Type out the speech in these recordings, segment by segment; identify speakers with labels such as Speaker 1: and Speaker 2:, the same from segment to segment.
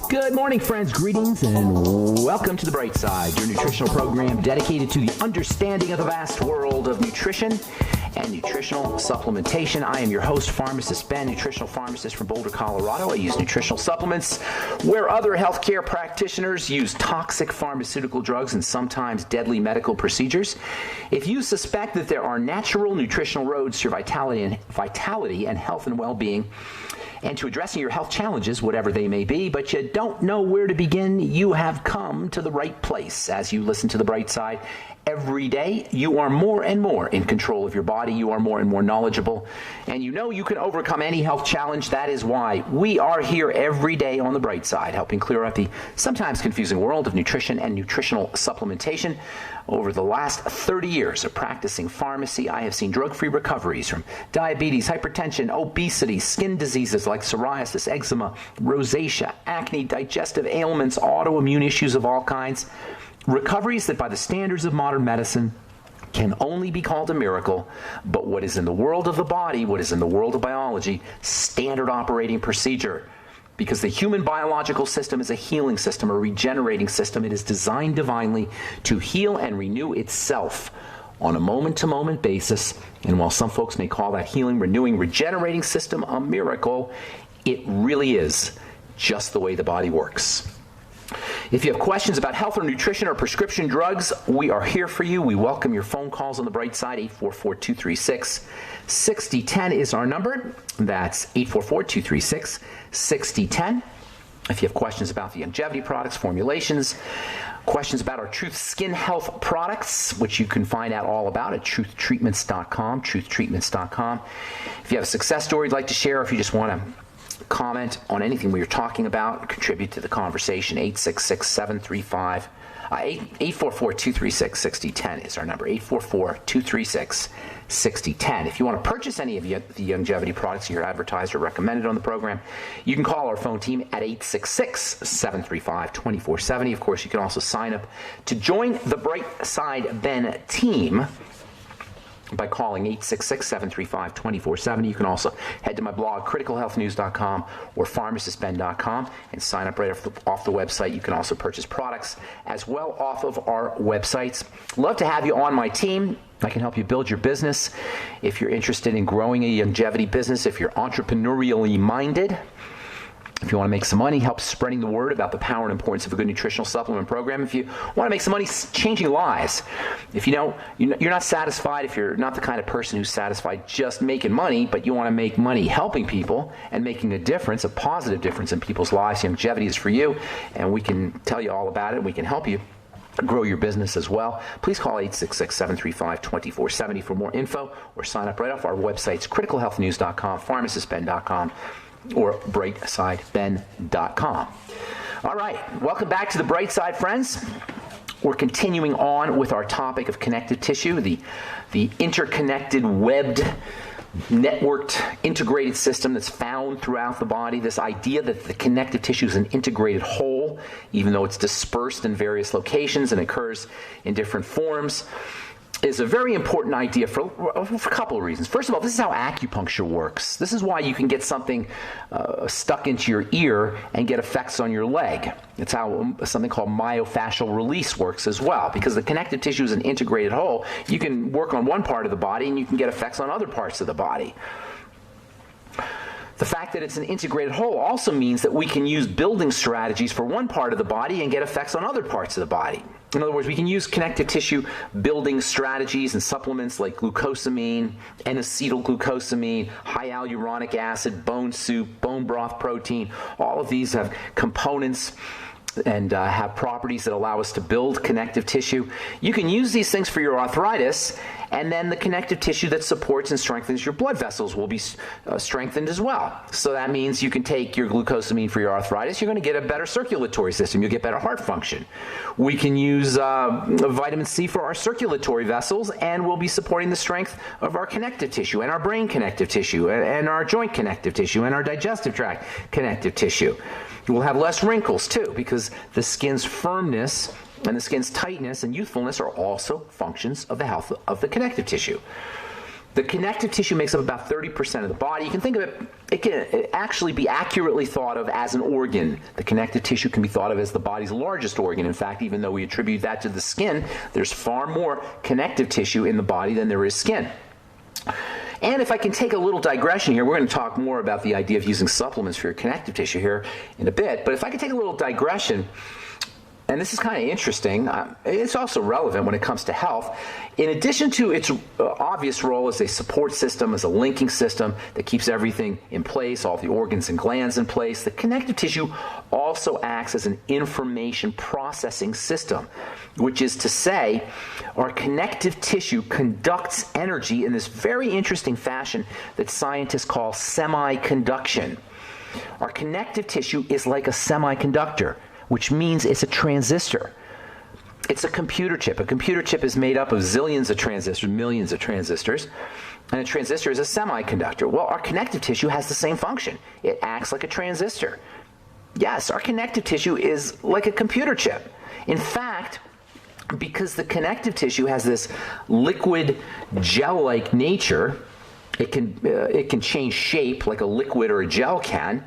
Speaker 1: Good morning, friends. Greetings and welcome to The Bright Side, your nutritional program dedicated to the understanding of the vast world of nutrition and nutritional supplementation. I am your host, Pharmacist Ben, nutritional pharmacist from Boulder, Colorado. I use nutritional supplements where other healthcare practitioners use toxic pharmaceutical drugs and sometimes deadly medical procedures. If you suspect that there are natural nutritional roads to your vitality and health and well-being, and to addressing your health challenges, whatever they may be, but you don't know where to begin, you have come to the right place. As you listen to The Bright Side every day, you are more and more in control of your body. You are more and more knowledgeable, and you know you can overcome any health challenge. That is why we are here every day on The Bright Side, helping clear up the sometimes confusing world of nutrition and nutritional supplementation. Over the last 30 years of practicing pharmacy, I have seen drug-free recoveries from diabetes, hypertension, obesity, skin diseases like psoriasis, eczema, rosacea, acne, digestive ailments, autoimmune issues of all kinds. Recoveries that by the standards of modern medicine can only be called a miracle, but what is in the world of the body, what is in the world of biology, standard operating procedure. Because the human biological system is a healing system, a regenerating system. It is designed divinely to heal and renew itself on a moment-to-moment basis. And while some folks may call that healing, renewing, regenerating system a miracle, it really is just the way the body works. If you have questions about health or nutrition or prescription drugs, we are here for you. We welcome your phone calls on The Bright Side. 844-236-6010 is our number. That's 844-236-6010. If you have questions about the longevity products, formulations, questions about our Truth Skin Health products, which you can find out all about at truthtreatments.com, truthtreatments.com. If you have a success story you'd like to share, if you just want to comment on anything we are talking about, contribute to the conversation, 844-236-6010 is our number, 844-236-6010. If you want to purchase any of the longevity products you're advertised or recommended on the program, you can call our phone team at 866-735-2470. Of course, you can also sign up to join the Bright Side Ben team by calling 866-735-2470. You can also head to my blog, criticalhealthnews.com or pharmacistben.com, and sign up right off the website. You can also purchase products as well off of our websites. Love to have you on my team. I can help you build your business. If you're interested in growing a longevity business, if you're entrepreneurially minded, if you want to make some money, help spreading the word about the power and importance of a good nutritional supplement program. If you want to make some money changing lives, if you know you're not satisfied, if you're not the kind of person who's satisfied just making money, but you want to make money helping people and making a difference, a positive difference in people's lives, longevity is for you, and we can tell you all about it. We can help you grow your business as well. Please call 866-735-2470 for more info, or sign up right off our websites, criticalhealthnews.com, pharmacistben.com, or brightsideben.com. All right, welcome back to The Bright Side, friends. We're continuing on with our topic of connective tissue, the interconnected, webbed, networked, integrated system that's found throughout the body. This idea that the connective tissue is an integrated whole, even though it's dispersed in various locations and occurs in different forms, is a very important idea for a couple of reasons. First of all, this is how acupuncture works. This is why you can get something stuck into your ear and get effects on your leg. It's how something called myofascial release works as well. Because the connective tissue is an integrated whole, you can work on one part of the body and you can get effects on other parts of the body. The fact that it's an integrated whole also means that we can use building strategies for one part of the body and get effects on other parts of the body. In other words, we can use connective tissue building strategies and supplements like glucosamine, N-acetylglucosamine, high hyaluronic acid, bone soup, bone broth protein. All of these have components and have properties that allow us to build connective tissue. You can use these things for your arthritis, and then the connective tissue that supports and strengthens your blood vessels will be strengthened as well. So that means you can take your glucosamine for your arthritis, you're going to get a better circulatory system, you'll get better heart function. We can use vitamin C for our circulatory vessels, and we'll be supporting the strength of our connective tissue, and our brain connective tissue, and our joint connective tissue, and our digestive tract connective tissue. We'll have less wrinkles too, because the skin's firmness and the skin's tightness and youthfulness are also functions of the health of the connective tissue. The connective tissue makes up about 30% of the body. You can think of it, it can actually be accurately thought of as an organ. The connective tissue can be thought of as the body's largest organ. In fact, even though we attribute that to the skin, there's far more connective tissue in the body than there is skin. And if I can take a little digression here, we're going to talk more about the idea of using supplements for your connective tissue here in a bit, but if I can take a little digression, and this is kind of interesting, it's also relevant when it comes to health. In addition to its obvious role as a support system, as a linking system that keeps everything in place, all the organs and glands in place, the connective tissue also acts as an information processing system, which is to say, our connective tissue conducts energy in this very interesting fashion that scientists call semiconduction. Our connective tissue is like a semiconductor, which means it's a transistor. It's a computer chip. A computer chip is made up of zillions of transistors, millions of transistors, and a transistor is a semiconductor. Well, our connective tissue has the same function. It acts like a transistor. Yes, our connective tissue is like a computer chip. In fact, because the connective tissue has this liquid gel-like nature, it can change shape like a liquid or a gel can.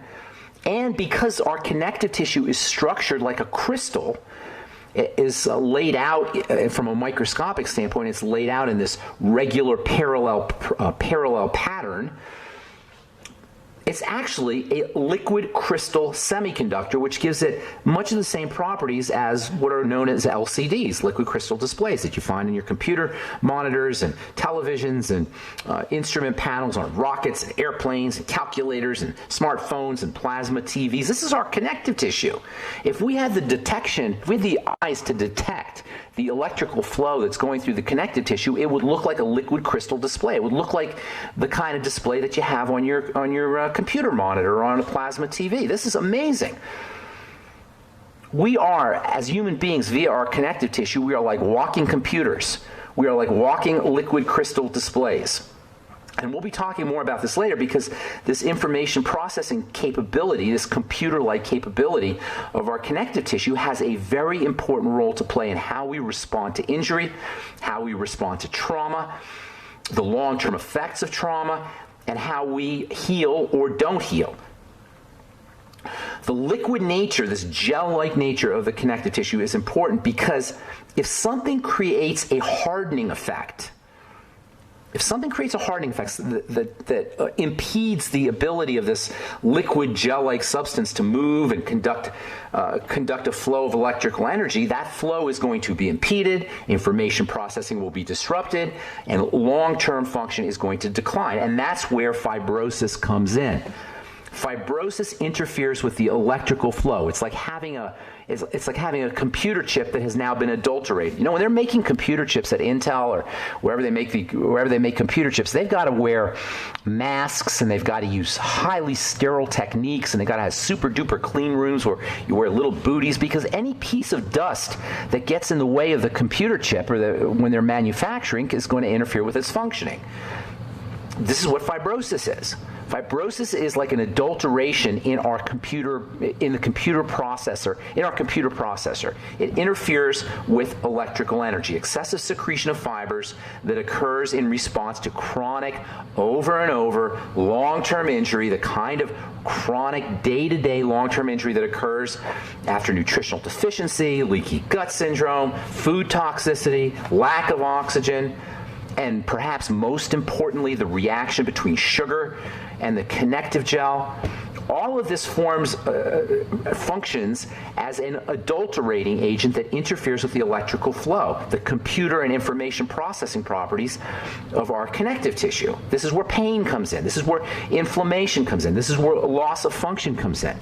Speaker 1: And because our connective tissue is structured like a crystal, it is laid out from a microscopic standpoint, it's laid out in this regular parallel pattern. It's actually a liquid crystal semiconductor, which gives it much of the same properties as what are known as LCDs, liquid crystal displays, that you find in your computer monitors and televisions and instrument panels on rockets and airplanes and calculators and smartphones and plasma TVs. This is our connective tissue. If we had the eyes to detect the electrical flow that's going through the connective tissue, it would look like a liquid crystal display. It would look like the kind of display that you have on your computer monitor or on a plasma TV. This is amazing. We are, as human beings, via our connective tissue, we are like walking computers. We are like walking liquid crystal displays. And we'll be talking more about this later, because this information processing capability, this computer-like capability of our connective tissue, has a very important role to play in how we respond to injury, how we respond to trauma, the long-term effects of trauma, and how we heal or don't heal. The liquid nature, this gel-like nature of the connective tissue is important, because if something creates a hardening effect, that impedes the ability of this liquid gel-like substance to move and conduct a flow of electrical energy, that flow is going to be impeded, information processing will be disrupted, and long-term function is going to decline. And that's where fibrosis comes in. Fibrosis interferes with the electrical flow. It's like having a computer chip that has now been adulterated. You know, when they're making computer chips at Intel or wherever they make computer chips, they've got to wear masks, and they've got to use highly sterile techniques, and they've got to have super duper clean rooms where you wear little booties, because any piece of dust that gets in the way of the computer chip when they're manufacturing is going to interfere with its functioning. This is what fibrosis is. Fibrosis is like an adulteration in the computer processor. It interferes with electrical energy, excessive secretion of fibers that occurs in response to chronic, over and over, long-term injury, the kind of chronic, day-to-day long-term injury that occurs after nutritional deficiency, leaky gut syndrome, food toxicity, lack of oxygen, and perhaps most importantly, the reaction between sugar and the connective gel. All of this functions as an adulterating agent that interferes with the electrical flow, the computer and information processing properties of our connective tissue. This is where pain comes in. This is where inflammation comes in. This is where loss of function comes in.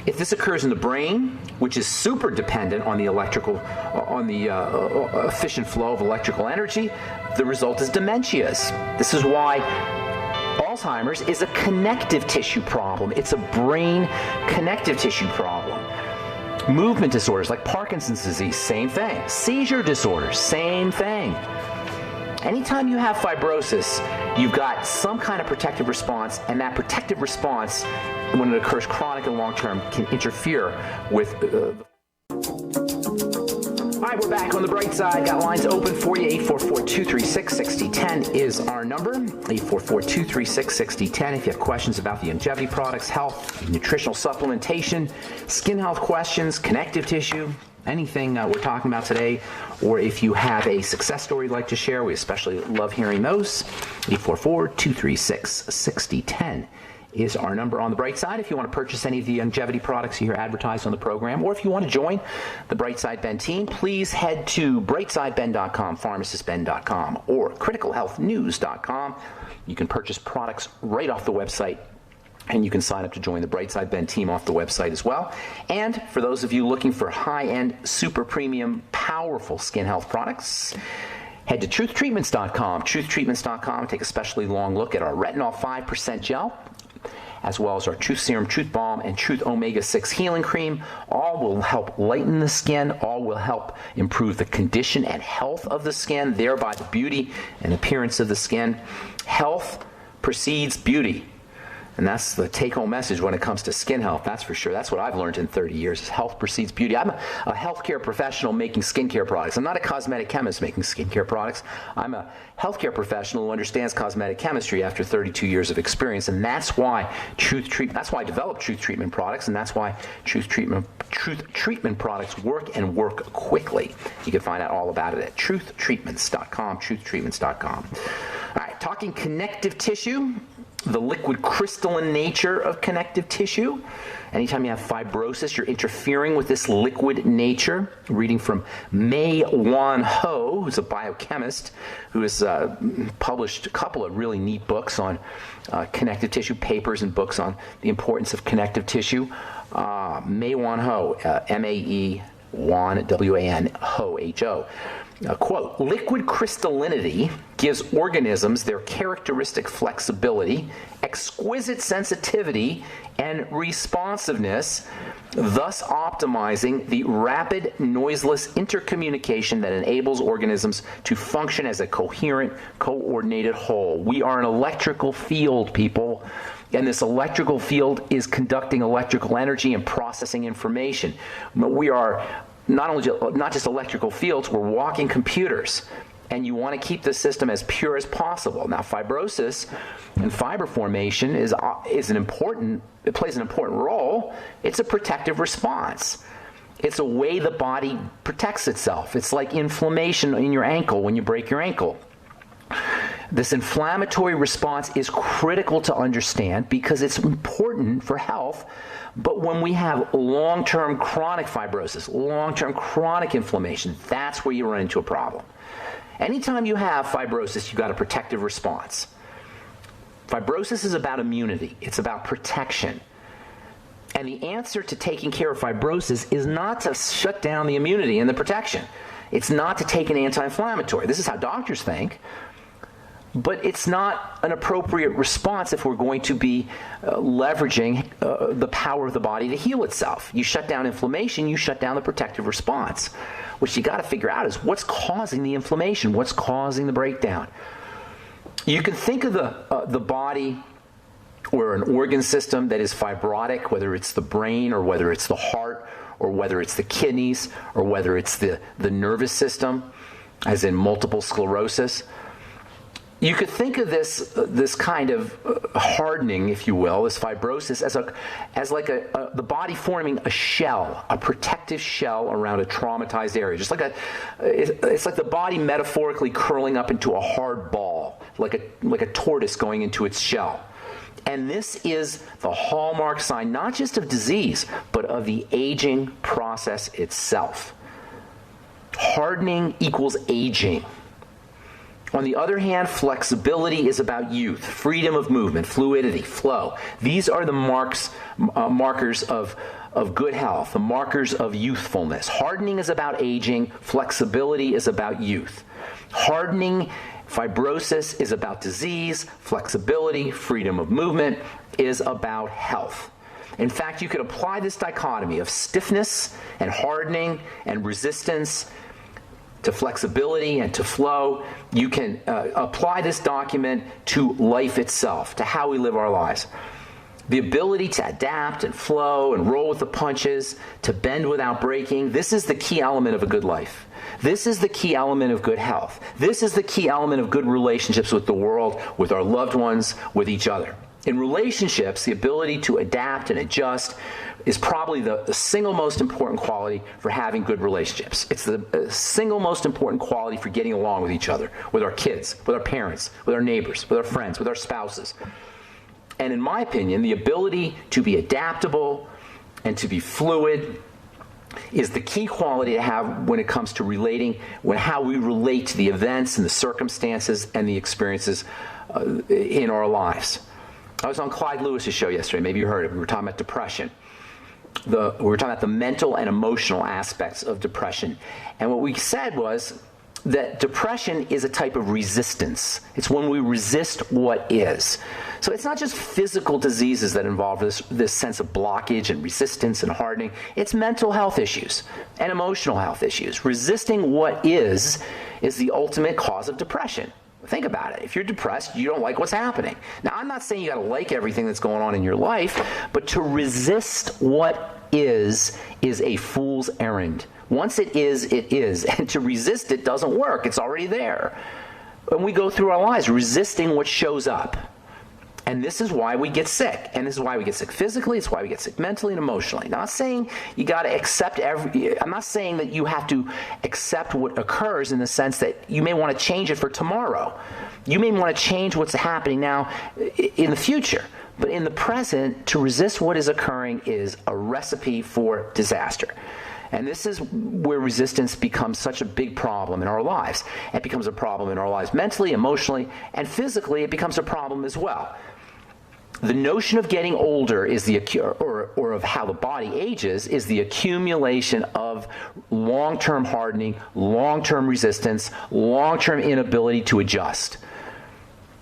Speaker 1: If this occurs in the brain, which is super dependent on the efficient flow of electrical energy, the result is dementias. This is why Alzheimer's is a connective tissue problem. It's a brain connective tissue problem. Movement disorders like Parkinson's disease, same thing. Seizure disorders, same thing. Anytime you have fibrosis, you've got some kind of protective response, and that protective response, when it occurs chronic and long-term, can interfere with Hi right, we're back on the bright side. Got lines open for you. 844-236-6010 is our number. 844-236-6010. If you have questions about the longevity products, health, nutritional supplementation, skin health questions, connective tissue, anything we're talking about today, or if you have a success story you'd like to share, we especially love hearing those. 844-236-6010 is our number on the bright side. If you want to purchase any of the longevity products you hear advertised on the program, or if you want to join the Brightside Ben team, please head to brightsideben.com, pharmacistben.com, or criticalhealthnews.com. You can purchase products right off the website, and you can sign up to join the Brightside Ben team off the website as well. And for those of you looking for high-end, super premium, powerful skin health products, head to truthtreatments.com. Truthtreatments.com. Take a specially long look at our Retinol 5% gel, as well as our Truth Serum, Truth Balm, and Truth Omega-6 Healing Cream. All will help lighten the skin. All will help improve the condition and health of the skin, thereby the beauty and appearance of the skin. Health precedes beauty. And that's the take-home message when it comes to skin health, that's for sure. That's what I've learned in 30 years, is health precedes beauty. I'm a healthcare professional making skincare products. I'm not a cosmetic chemist making skincare products. I'm a healthcare professional who understands cosmetic chemistry after 32 years of experience. And that's why that's why I developed Truth Treatment products, and that's why Truth Treatment products work and work quickly. You can find out all about it at truthtreatments.com, truthtreatments.com. All right, talking connective tissue, the liquid crystalline nature of connective tissue. Anytime you have fibrosis, you're interfering with this liquid nature. Reading from Mei-Wan Ho, who's a biochemist, who has published a couple of really neat books on connective tissue, papers and books on the importance of connective tissue. Mei-Wan Ho, M-A-E-Wan, W-A-N, Ho, H-O. Quote, liquid crystallinity gives organisms their characteristic flexibility, exquisite sensitivity, and responsiveness, thus optimizing the rapid, noiseless intercommunication that enables organisms to function as a coherent, coordinated whole. We are an electrical field, people. And this electrical field is conducting electrical energy and processing information. But we are not just electrical fields, we're walking computers. And you want to keep the system as pure as possible. Now, fibrosis and fiber formation it plays an important role. It's a protective response. It's a way the body protects itself. It's like inflammation in your ankle when you break your ankle. This inflammatory response is critical to understand because it's important for health. But when we have long-term chronic fibrosis, long-term chronic inflammation, that's where you run into a problem. Anytime you have fibrosis, you've got a protective response. Fibrosis is about immunity. It's about protection. And the answer to taking care of fibrosis is not to shut down the immunity and the protection. It's not to take an anti-inflammatory. This is how doctors think. But it's not an appropriate response if we're going to be leveraging the power of the body to heal itself. You shut down inflammation, you shut down the protective response. What you got to figure out is what's causing the inflammation, what's causing the breakdown. You can think of the body or an organ system that is fibrotic, whether it's the brain or whether it's the heart or whether it's the kidneys or whether it's the nervous system, as in multiple sclerosis. You could think of this kind of hardening, if you will, this fibrosis, as like the body forming a shell, a protective shell around a traumatized area. Just like it's like the body metaphorically curling up into a hard ball, like a tortoise going into its shell. And this is the hallmark sign, not just of disease, but of the aging process itself. Hardening equals aging. On the other hand, flexibility is about youth, freedom of movement, fluidity, flow. These are the markers of good health, the markers of youthfulness. Hardening is about aging. Flexibility is about youth. Hardening, fibrosis is about disease. Flexibility, freedom of movement is about health. In fact, you could apply this dichotomy of stiffness and hardening and resistance to flexibility and to flow. You can apply this document to life itself, to how we live our lives. The ability to adapt and flow and roll with the punches, to bend without breaking, this is the key element of a good life. This is the key element of good health. This is the key element of good relationships with the world, with our loved ones, with each other. In relationships, the ability to adapt and adjust is probably the single most important quality for having good relationships. It's the single most important quality for getting along with each other, with our kids, with our parents, with our neighbors, with our friends, with our spouses. And in my opinion, the ability to be adaptable and to be fluid is the key quality to have when it comes to how we relate to the events and the circumstances and the experiences in our lives. I was on Clyde Lewis's show yesterday. Maybe you heard it. We were talking about depression. We were talking about the mental and emotional aspects of depression. And what we said was that depression is a type of resistance. It's when we resist what is. So it's not just physical diseases that involve this sense of blockage and resistance and hardening. It's mental health issues and emotional health issues. Resisting what is the ultimate cause of depression. Think about it. If you're depressed, you don't like what's happening. Now, I'm not saying you got to like everything that's going on in your life, but to resist what is a fool's errand. Once it is, it is. And to resist it doesn't work. It's already there. And we go through our lives resisting what shows up. And this is why we get sick. And this is why we get sick physically. It's why we get sick mentally and emotionally. Not saying you got to accept I'm not saying that you have to accept what occurs in the sense that you may want to change it for tomorrow. You may want to change what's happening now in the future. But in the present, to resist what is occurring is a recipe for disaster. And this is where resistance becomes such a big problem in our lives. It becomes a problem in our lives mentally, emotionally, and physically. It becomes a problem as well. The notion of getting older is or of how the body ages is the accumulation of long-term hardening, long-term resistance, long-term inability to adjust.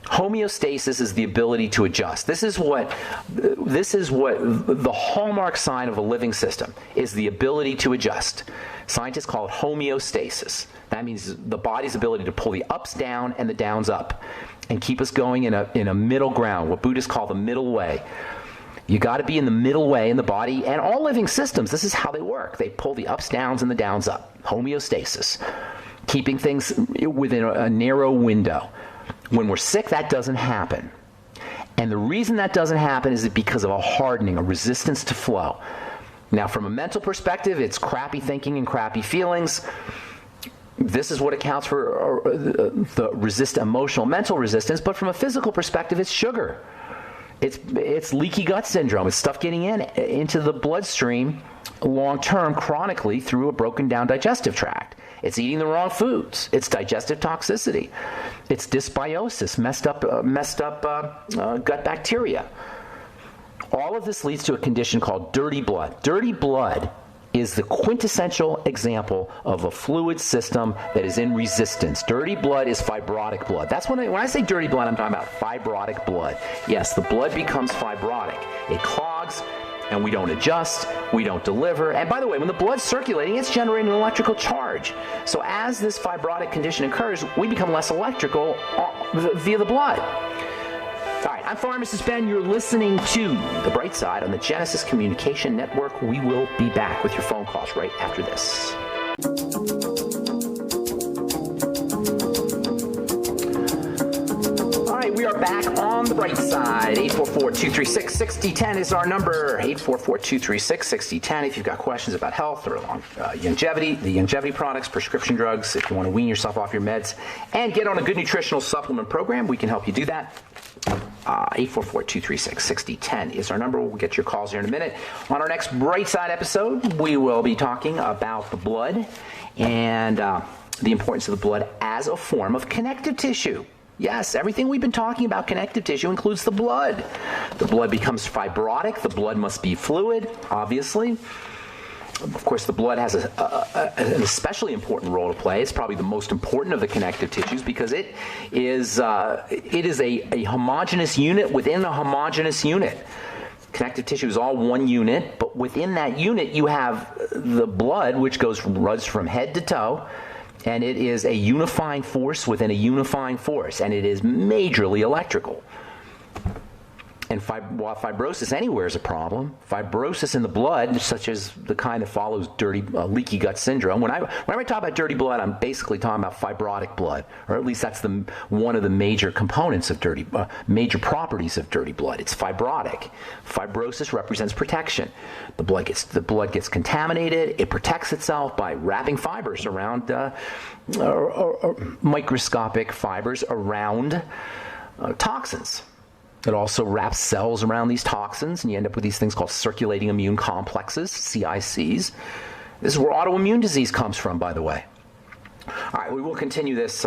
Speaker 1: Homeostasis is the ability to adjust. This is what the hallmark sign of a living system is, the ability to adjust. Scientists call it homeostasis. That means the body's ability to pull the ups down and the downs up and keep us going in a middle ground, what Buddhists call the middle way. You got to be in the middle way in the body, and all living systems, this is how they work. They pull the ups downs and the downs up. Homeostasis. Keeping things within a narrow window. When we're sick, that doesn't happen. And the reason that doesn't happen is because of a hardening, a resistance to flow. Now, from a mental perspective, it's crappy thinking and crappy feelings. This is what accounts for the emotional, mental resistance. But from a physical perspective, it's sugar. It's leaky gut syndrome. It's stuff getting into the bloodstream long-term, chronically, through a broken down digestive tract. It's eating the wrong foods. It's digestive toxicity. It's dysbiosis, messed up gut bacteria. All of this leads to a condition called dirty blood. Dirty blood is the quintessential example of a fluid system that is in resistance. Dirty blood is fibrotic blood. That's when I say dirty blood, I'm talking about fibrotic blood. Yes, the blood becomes fibrotic. It clogs, and we don't adjust, we don't deliver. And by the way, when the blood's circulating, it's generating an electrical charge. So as this fibrotic condition occurs, we become less electrical via the blood. All right, I'm Pharmacist Ben. You're listening to The Bright Side on the Genesis Communication Network. We will be back with your phone calls right after this. We are back on The Bright Side. 844-236-6010 is our number. 844-236-6010 if you've got questions about health or longevity, the longevity products, prescription drugs, if you want to wean yourself off your meds and get on a good nutritional supplement program, we can help you do that. 844-236-6010 is our number. We'll get your calls here in a minute. On our next Bright Side episode, we will be talking about the blood and the importance of the blood as a form of connective tissue. Yes, everything we've been talking about connective tissue includes the blood. The blood becomes fibrotic. The blood must be fluid, obviously. Of course, the blood has an especially important role to play. It's probably the most important of the connective tissues because it is a homogeneous unit within a homogeneous unit. Connective tissue is all one unit, but within that unit you have the blood, which runs from head to toe. And it is a unifying force within a unifying force, and it is majorly electrical. And while fibrosis anywhere is a problem, fibrosis in the blood, such as the kind that follows leaky gut syndrome, whenever I talk about dirty blood, I'm basically talking about fibrotic blood, or at least that's one of the major components of major properties of dirty blood. It's fibrotic. Fibrosis represents protection. The blood gets contaminated. It protects itself by wrapping fibers around, or microscopic fibers around toxins. It also wraps cells around these toxins, and you end up with these things called circulating immune complexes, CICs. This is where autoimmune disease comes from, by the way. All right, we will continue this.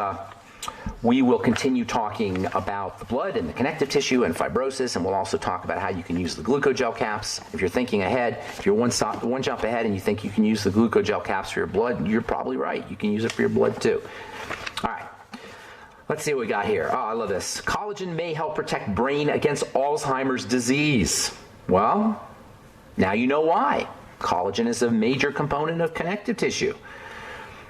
Speaker 1: We will continue talking about the blood and the connective tissue and fibrosis, and we'll also talk about how you can use the glucogel caps. If you're thinking ahead, if you're one jump ahead and you think you can use the glucogel caps for your blood, you're probably right. You can use it for your blood too. All right. Let's see what we got here. Oh, I love this. Collagen may help protect brain against Alzheimer's disease. Well, now you know why. Collagen is a major component of connective tissue.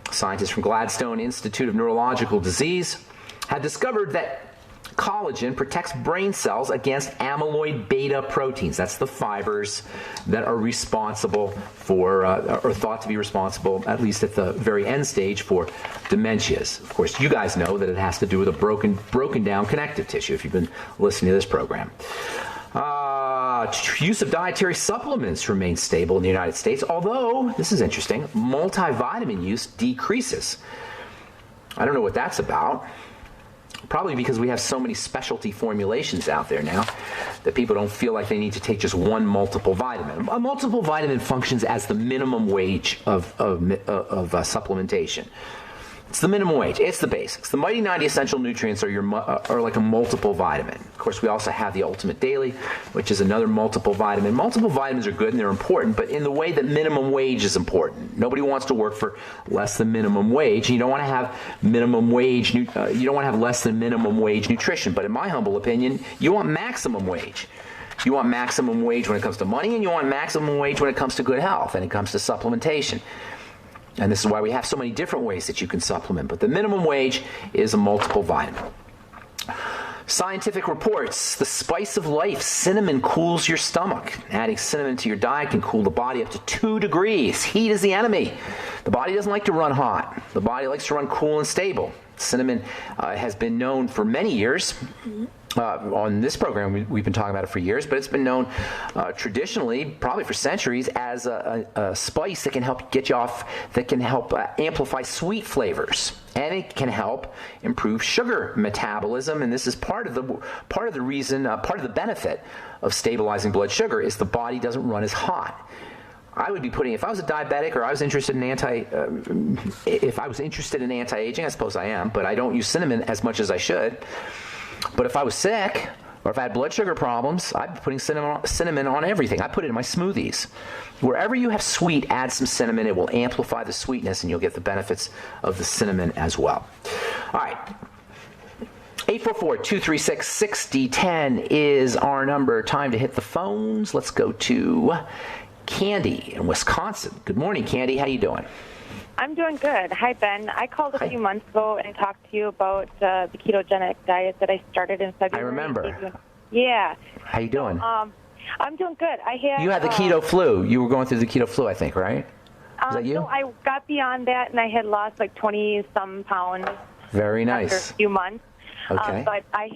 Speaker 1: Scientists from Gladstone Institute of Neurological Disease have discovered that collagen protects brain cells against amyloid beta proteins. That's the fibers that are responsible for, or thought to be responsible, at least at the very end stage, for dementias. Of course, you guys know that it has to do with a broken down connective tissue if you've been listening to this program. Use of dietary supplements remains stable in the United States, although, this is interesting, multivitamin use decreases. I don't know what that's about. Probably because we have so many specialty formulations out there now that people don't feel like they need to take just one multiple vitamin. A multiple vitamin functions as the minimum wage of supplementation. It's the minimum wage. It's the basics. The Mighty 90 Essential Nutrients are like a multiple vitamin. Of course, we also have the Ultimate Daily, which is another multiple vitamin. Multiple vitamins are good and they're important, but in the way that minimum wage is important. Nobody wants to work for less than minimum wage. You don't want to have minimum wage. You don't want to have less than minimum wage nutrition. But in my humble opinion, you want maximum wage. You want maximum wage when it comes to money, and you want maximum wage when it comes to good health and it comes to supplementation. And this is why we have so many different ways that you can supplement. But the minimum wage is a multiple vitamin. Scientific reports, the spice of life, cinnamon cools your stomach. Adding cinnamon to your diet can cool the body up to 2 degrees. Heat is the enemy. The body doesn't like to run hot. The body likes to run cool and stable. Cinnamon has been known for many years. On this program, we've been talking about it for years, but it's been known traditionally, probably for centuries, as a spice that can help get you off, that can help amplify sweet flavors, and it can help improve sugar metabolism. And this is part of the reason, part of the benefit of stabilizing blood sugar is the body doesn't run as hot. I would be putting, if I was a diabetic or I was interested in anti-aging, I suppose I am, but I don't use cinnamon as much as I should. But if I was sick, or if I had blood sugar problems, I'd be putting cinnamon on everything. I put it in my smoothies. Wherever you have sweet, add some cinnamon. It will amplify the sweetness, and you'll get the benefits of the cinnamon as well. All right. 844-236-6010 is our number. Time to hit the phones. Let's go to Candy in Wisconsin. Good morning, Candy. How you doing?
Speaker 2: I'm doing good. Hi, Ben. I called a few months ago and talked to you about the ketogenic diet that I started in February.
Speaker 1: I remember.
Speaker 2: Yeah.
Speaker 1: How you doing?
Speaker 2: I'm doing good.
Speaker 1: You had the keto flu. You were going through the keto flu, I think, right? Is that you?
Speaker 2: No, I got beyond that, and I had lost like 20-some pounds.
Speaker 1: Very nice.
Speaker 2: After a few months.
Speaker 1: Okay.
Speaker 2: But I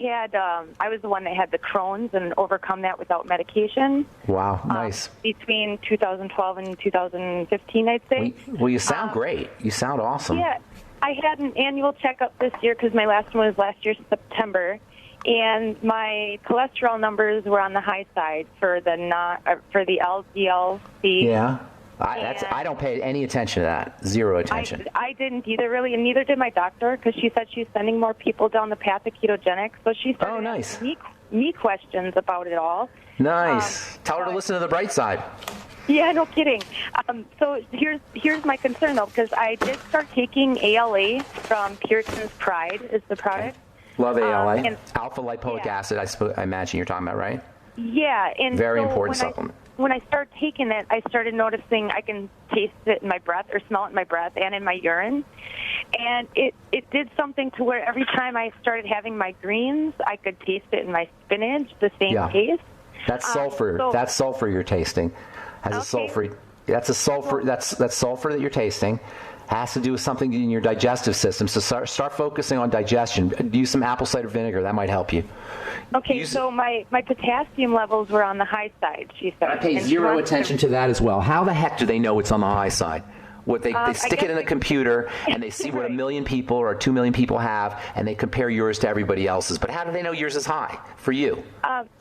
Speaker 2: was the one that had the Crohn's and overcome that without medication.
Speaker 1: Wow, nice.
Speaker 2: Between 2012 and 2015, I'd say.
Speaker 1: Well, you sound great. You sound awesome.
Speaker 2: Yeah. I had an annual checkup this year because my last one was last year's September, and my cholesterol numbers were on the high side for the LDL-C.
Speaker 1: Yeah. I don't pay any attention to that. Zero attention.
Speaker 2: I didn't either, really, and neither did my doctor, because she said she's sending more people down the path of ketogenics. So she started asking me questions about it all.
Speaker 1: Nice. Tell her to listen to the bright side.
Speaker 2: Yeah, no kidding. So here's my concern, though, because I did start taking ALA from Puritan's Pride is the product.
Speaker 1: Love ALA. Alpha lipoic acid, I imagine you're talking about, right?
Speaker 2: Yeah. And
Speaker 1: very important supplement.
Speaker 2: when I started taking it, I started noticing I can taste it in my breath or smell it in my breath and in my urine. And it did something to where every time I started having my greens, I could taste it in my spinach, the same taste.
Speaker 1: That's sulfur. That's sulfur you're tasting. Has a sulfur. That's a sulfur. That's sulfur that you're tasting. Has to do with something in your digestive system. So start focusing on digestion. Use some apple cider vinegar. That might help you.
Speaker 2: Okay, so my potassium levels were on the high side, she said.
Speaker 1: I pay zero attention to that as well. How the heck do they know it's on the high side? What they stick it in a computer and they see what 1 million people or 2 million people have, and they compare yours to everybody else's. But how do they know yours is high for you?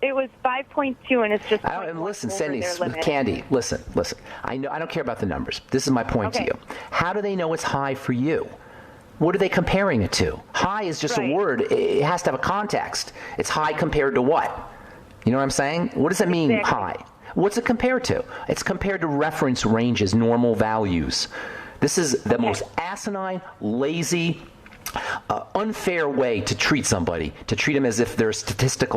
Speaker 2: It was 5.2, and it's just.
Speaker 1: And listen, Cindy, Candy, listen. I don't care about the numbers. This is my point to you. How do they know it's high for you? What are they comparing it to? High is just a word. It has to have a context. It's high compared to what? You know what I'm saying? What does it mean, high? What's it compared to? It's compared to reference ranges, normal values. This is the most asinine, lazy, unfair way to treat somebody, to treat them as if they're a statistic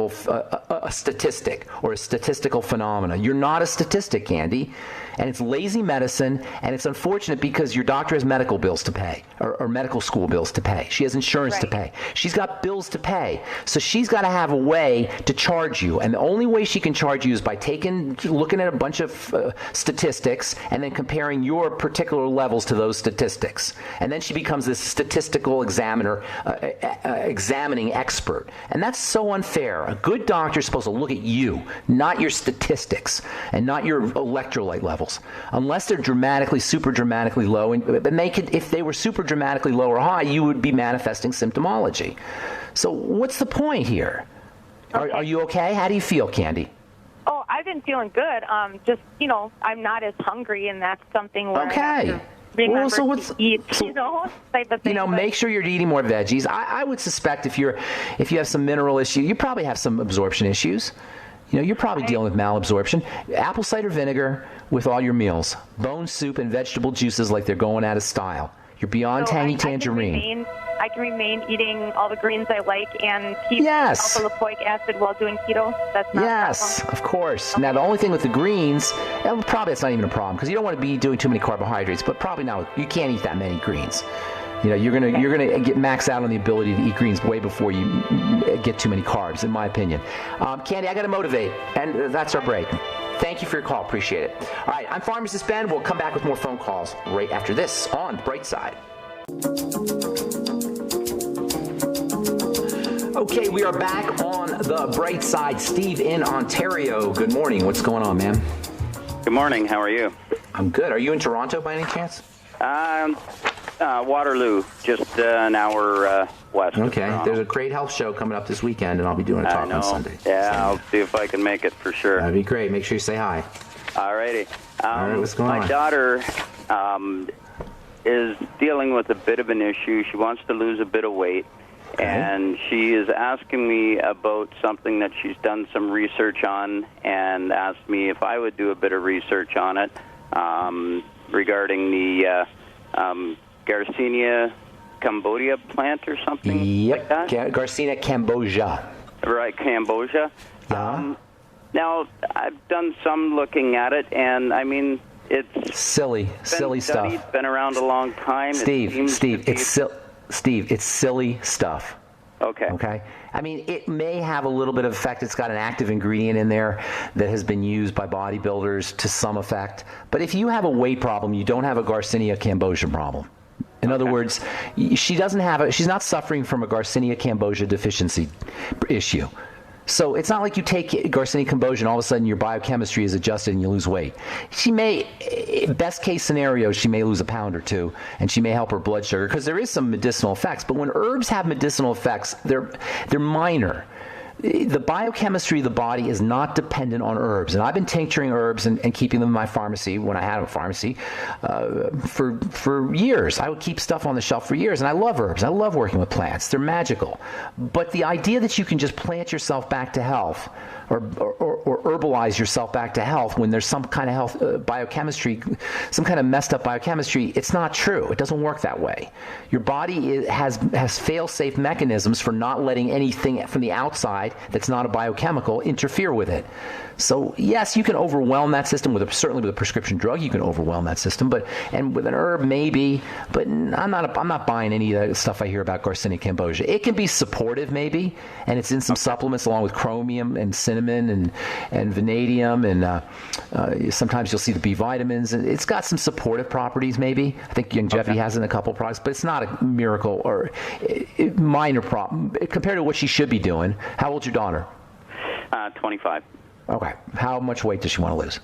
Speaker 1: or a statistical phenomena. You're not a statistic, Candy. And it's lazy medicine, and it's unfortunate because your doctor has medical bills to pay, or medical school bills to pay. She has insurance to pay. She's got bills to pay. So she's got to have a way to charge you. And the only way she can charge you is by looking at a bunch of statistics and then comparing your particular levels to those statistics. And then she becomes this statistical examining expert. And that's so unfair. A good doctor is supposed to look at you, not your statistics, and not your electrolyte levels. Unless they're super dramatically low, and if they were super dramatically low or high, you would be manifesting symptomology. So what's the point here? Are you okay? How do you feel, Candy?
Speaker 2: Oh, I've been feeling good. Just, I'm not as hungry, and that's something where I have to remember to eat, type of thing.
Speaker 1: Make sure you're eating more veggies. I would suspect if you have some mineral issue, you probably have some absorption issues. You're probably dealing with malabsorption. Apple cider vinegar with all your meals. Bone soup and vegetable juices like they're going out of style. You're beyond tangy tangerine.
Speaker 2: I can remain eating all the greens I like and keep alpha-lipoic acid while doing keto. That's not a problem.
Speaker 1: Of course. Okay. Now, the only thing with the greens, probably it's not even a problem because you don't want to be doing too many carbohydrates, but probably now you can't eat that many greens. You're gonna get max out on the ability to eat greens way before you get too many carbs, in my opinion. Candy, I got to motivate, and that's our break. Thank you for your call. Appreciate it. All right, I'm Pharmacist Ben. We'll come back with more phone calls right after this on The Bright Side. Okay, we are back on The Bright Side. Steve in Ontario. Good morning. What's going on, man?
Speaker 3: Good morning. How are you?
Speaker 1: I'm good. Are you in Toronto by any chance?
Speaker 3: Waterloo, just an hour west.
Speaker 1: Okay, there's a great health show coming up this weekend, and I'll be doing a talk on Sunday.
Speaker 3: Yeah, I'll see if I can make it for sure.
Speaker 1: That'd be great. Make sure you say hi.
Speaker 3: All righty.
Speaker 1: All right, what's going on?
Speaker 3: My daughter is dealing with a bit of an issue. She wants to lose a bit of weight, and she is asking me about something that she's done some research on, and asked me if I would do a bit of research on it regarding the Garcinia Cambodia plant or something like that?
Speaker 1: Garcinia Cambogia.
Speaker 3: Right, Cambogia. Now, I've done some looking at it, and I mean, it's
Speaker 1: silly stuff.
Speaker 3: It's been around a long time.
Speaker 1: Steve, it's silly stuff.
Speaker 3: Okay.
Speaker 1: I mean, it may have a little bit of effect. It's got an active ingredient in there that has been used by bodybuilders to some effect. But if you have a weight problem, you don't have a Garcinia Cambogia problem. In other words, she's not suffering from a Garcinia Cambogia deficiency issue. So it's not like you take Garcinia Cambogia and all of a sudden your biochemistry is adjusted and you lose weight. She may, best case scenario, she may lose a pound or two, and she may help her blood sugar because there is some medicinal effects. But when herbs have medicinal effects, they're minor. The biochemistry of the body is not dependent on herbs. And I've been tincturing herbs and keeping them in my pharmacy when I had a pharmacy for years. I would keep stuff on the shelf for years. And I love herbs. I love working with plants. They're magical. But the idea that you can just plant yourself back to health or herbalize yourself back to health when there's some kind of health biochemistry, some kind of messed up biochemistry, it's not true. It doesn't work that way. Your body has fail-safe mechanisms for not letting anything from the outside inside that's not a biochemical interfere with it. So yes, you can overwhelm that system certainly with a prescription drug. You can overwhelm that system, and with an herb maybe. But I'm not buying any of the stuff I hear about Garcinia cambogia. It can be supportive maybe, and it's in some supplements along with chromium and cinnamon and vanadium, and sometimes you'll see the B vitamins. And it's got some supportive properties maybe. I think Young Jeffy has in a couple products, but it's not a miracle or minor problem compared to what she should be doing. How old's your daughter?
Speaker 3: 25.
Speaker 1: Okay. How much weight does she want to lose?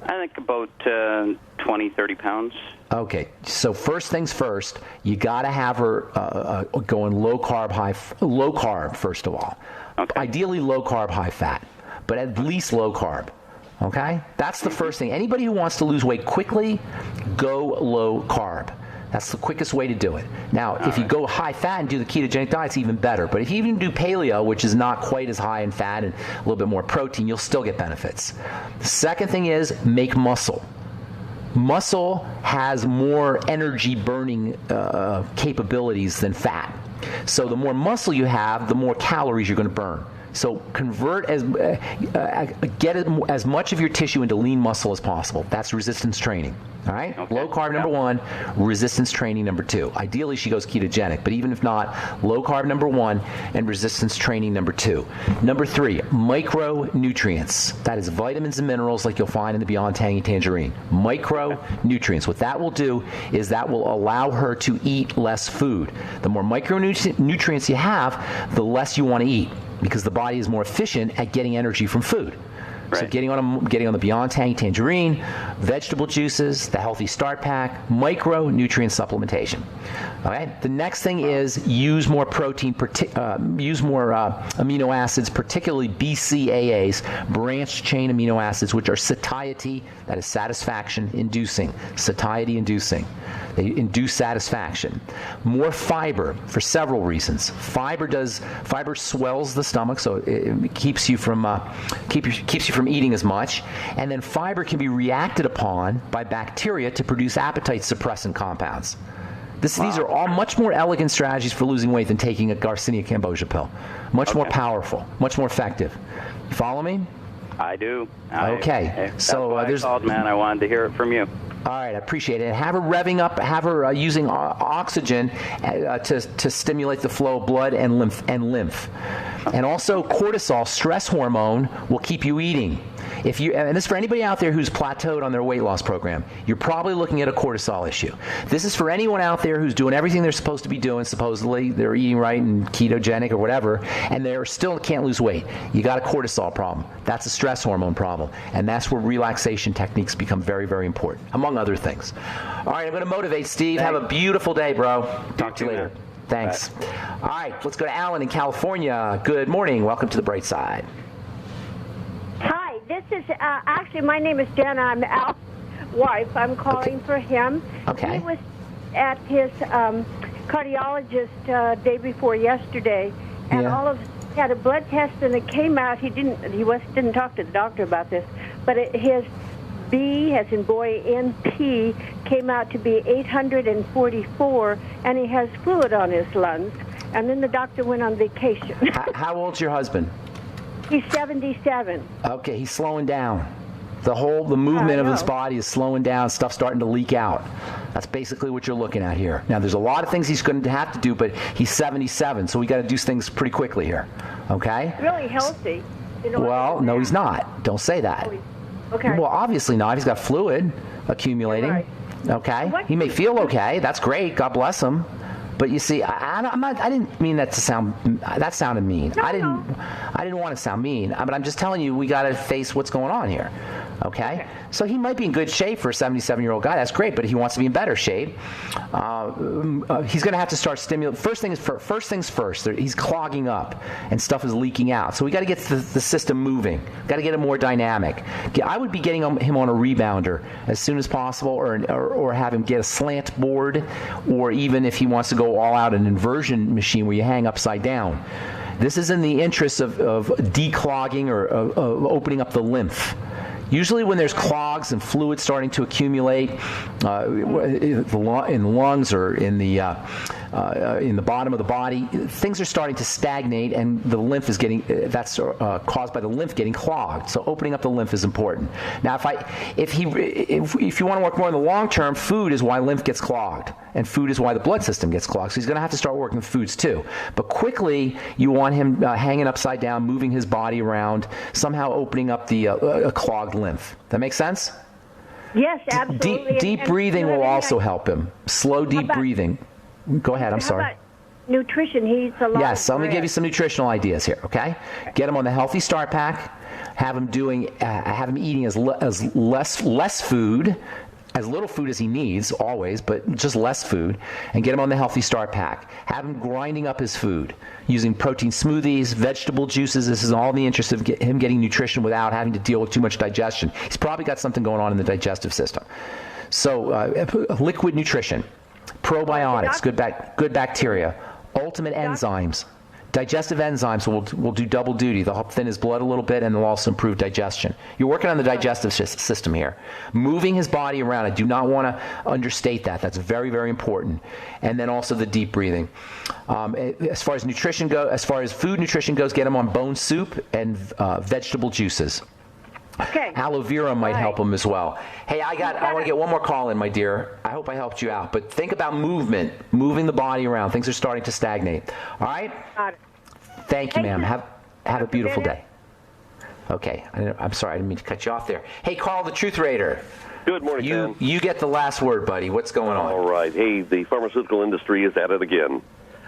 Speaker 3: I think about 20, 30 pounds.
Speaker 1: Okay. So first things first, you got to have her going low carb first of all. Okay. Ideally low carb, high fat, but at least low carb. Okay? That's the first thing. Anybody who wants to lose weight quickly, go low carb. That's the quickest way to do it. Now, if you go high fat and do the ketogenic diet, it's even better. But if you even do paleo, which is not quite as high in fat and a little bit more protein, you'll still get benefits. The second thing is make muscle. Muscle has more energy burning capabilities than fat. So the more muscle you have, the more calories you're going to burn. So get as much of your tissue into lean muscle as possible. That's resistance training. All right? Okay. Low carb number 1, resistance training number 2. Ideally, she goes ketogenic, but even if not, low carb number 1 and resistance training number 2. Number 3, micronutrients. That is vitamins and minerals like you'll find in the Beyond Tangy Tangerine. Micronutrients. What that will do is that will allow her to eat less food. The more micronutrients you have, the less you want to eat, because the body is more efficient at getting energy from food. Right. So getting on the Beyond Tangy Tangerine, vegetable juices, the Healthy Start Pack, micronutrient supplementation. All right. The next thing is use more protein, use more amino acids, particularly BCAAs, branched chain amino acids, which are satiety, that is satisfaction inducing, satiety inducing. They induce satisfaction. More fiber for several reasons. Fiber swells the stomach, so it keeps you from eating as much. And then fiber can be reacted upon by bacteria to produce appetite suppressant compounds. These are all much more elegant strategies for losing weight than taking a Garcinia cambogia pill. Much more powerful, much more effective. You follow me?
Speaker 3: I do.
Speaker 1: Okay.
Speaker 3: That's why I called, man. I wanted to hear it from you.
Speaker 1: All right, I appreciate it. Have her revving up, have her using oxygen to stimulate the flow of blood and lymph. And also cortisol, stress hormone, will keep you eating. And this is for anybody out there who's plateaued on their weight loss program, you're probably looking at a cortisol issue. This is for anyone out there who's doing everything they're supposed to be doing, supposedly they're eating right and ketogenic or whatever, and they still can't lose weight. You got a cortisol problem. That's a stress hormone problem. And that's where relaxation techniques become very, very important, among other things. All right, I'm going to motivate Steve. Have a beautiful day, bro. Talk to you later. Thanks. All right, let's go to Alan in California. Good morning. Welcome to the Bright Side.
Speaker 4: Hi, this is actually, my name is Jenna. I'm Al's wife. I'm calling for him.
Speaker 1: Okay.
Speaker 4: He was at his cardiologist day before yesterday, and he had a blood test, and it came out. He didn't talk to the doctor about this, but his B, as in boy, NP, came out to be 844, and he has fluid on his lungs. And then the doctor went on vacation.
Speaker 1: How old's your husband?
Speaker 4: He's 77.
Speaker 1: Okay, he's slowing down. The movement of his body is slowing down. Stuff's starting to leak out. That's basically what you're looking at here. Now, there's a lot of things he's going to have to do, but he's 77, so we got to do things pretty quickly here. Okay?
Speaker 4: Really healthy.
Speaker 1: Well, no, he's not. Don't say that.
Speaker 4: Okay.
Speaker 1: Well, obviously not. He's got fluid accumulating.
Speaker 4: Right.
Speaker 1: Okay? He may feel okay. That's great. God bless him. But you see, I didn't mean that to sound. That sounded mean.
Speaker 4: No,
Speaker 1: I didn't want to sound mean. But I'm just telling you, we got to face what's going on here. Okay? So he might be in good shape for a 77-year-old guy. That's great, but he wants to be in better shape. He's going to have to start stimulating. First things first. He's clogging up, and stuff is leaking out. So we got to get the system moving. Got to get it more dynamic. I would be getting him on a rebounder as soon as possible, or have him get a slant board, or even if he wants to go all out, an inversion machine where you hang upside down. This is in the interest of declogging or of opening up the lymph. Usually when there's clogs and fluid starting to accumulate in the lungs or in the in the bottom of the body, things are starting to stagnate, and the lymph is getting, that's caused by the lymph getting clogged. So opening up the lymph is important. Now, if you want to work more in the long term, food is why lymph gets clogged, and food is why the blood system gets clogged. So he's going to have to start working with foods too. But quickly, you want him hanging upside down, moving his body around, somehow opening up the clogged lymph. That make sense?
Speaker 4: Yes, absolutely.
Speaker 1: Deep breathing will also help him. Slow, deep breathing. Go ahead, I'm sorry.
Speaker 4: How about nutrition? He eats a lot.
Speaker 1: Yes,
Speaker 4: of
Speaker 1: let me give you some nutritional ideas here, okay? Get him on the Healthy Start Pack. Have him eating as less food, as little food as he needs, always, but just less food, and get him on the Healthy Start Pack. Have him grinding up his food, using protein smoothies, vegetable juices. This is all in the interest of him getting nutrition without having to deal with too much digestion. He's probably got something going on in the digestive system. So liquid nutrition, probiotics, good bacteria, ultimate enzymes. Digestive enzymes will do double duty. They'll help thin his blood a little bit, and they'll also improve digestion. You're working on the digestive system here. Moving his body around. I do not want to understate that. That's very, very important. And then also the deep breathing. As far as nutrition goes, as far as food nutrition goes, get him on bone soup and vegetable juices.
Speaker 4: Okay.
Speaker 1: Aloe vera might help him as well. Hey, I want to get one more call in, my dear. I hope I helped you out. But think about moving the body around. Things are starting to stagnate. All right?
Speaker 4: Got it.
Speaker 1: Thank you, ma'am. Have a beautiful day. Okay. I'm sorry. I didn't mean to cut you off there. Hey, Carl, the Truth Raider.
Speaker 5: Good morning, Ken.
Speaker 1: You get the last word, buddy. What's going on?
Speaker 5: All right. Hey, the pharmaceutical industry is at it again.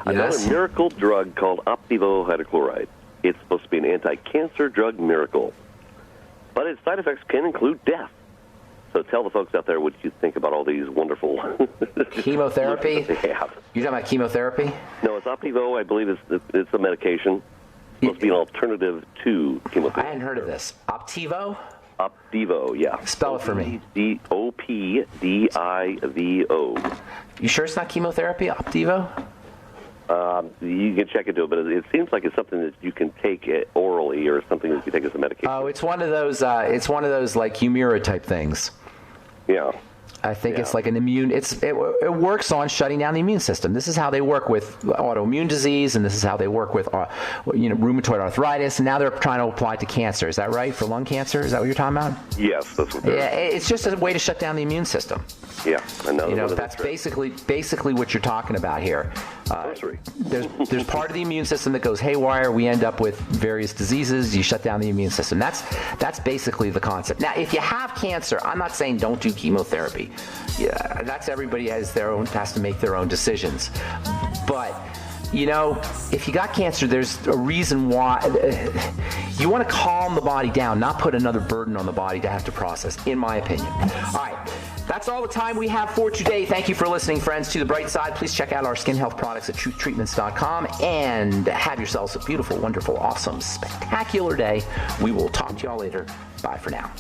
Speaker 5: Another miracle drug called Optivo hydrochloride. It's supposed to be an anti-cancer drug miracle. But its side effects can include death. So tell the folks out there what you think about all these wonderful
Speaker 1: chemotherapy.
Speaker 5: They have.
Speaker 1: You're talking about chemotherapy?
Speaker 5: No, it's Optivo. I believe it's a medication. It's supposed to be an alternative to chemotherapy.
Speaker 1: I hadn't heard of this. Optivo?
Speaker 5: Optivo, yeah.
Speaker 1: Spell it for me.
Speaker 5: Opdivo.
Speaker 1: You sure it's not chemotherapy, Optivo?
Speaker 5: You can check into it, but it seems like it's something that you can take orally, or something that you take as a medication.
Speaker 1: Oh, it's one of those. It's one of those like Humira type things.
Speaker 5: Yeah.
Speaker 1: I think it's like an immune. It works on shutting down the immune system. This is how they work with autoimmune disease, and this is how they work with rheumatoid arthritis. And now they're trying to apply it to cancer. Is that right? For lung cancer? Is that what you're talking about?
Speaker 5: Yes, that's what they're.
Speaker 1: Yeah, it's just a way to shut down the immune system.
Speaker 5: Yeah, I know.
Speaker 1: That's basically what you're talking about here. There's part of the immune system that goes haywire. We end up with various diseases. You shut down the immune system. That's basically the concept. Now, if you have cancer, I'm not saying don't do chemotherapy. Yeah, that's everybody has to make their own decisions. But if you got cancer, there's a reason why. You want to calm the body down, not put another burden on the body to have to process, in my opinion. All right. That's all the time we have for today. Thank you for listening, friends, to The Bright Side. Please check out our skin health products at truthtreatments.com and have yourselves a beautiful, wonderful, awesome, spectacular day. We will talk to y'all later. Bye for now.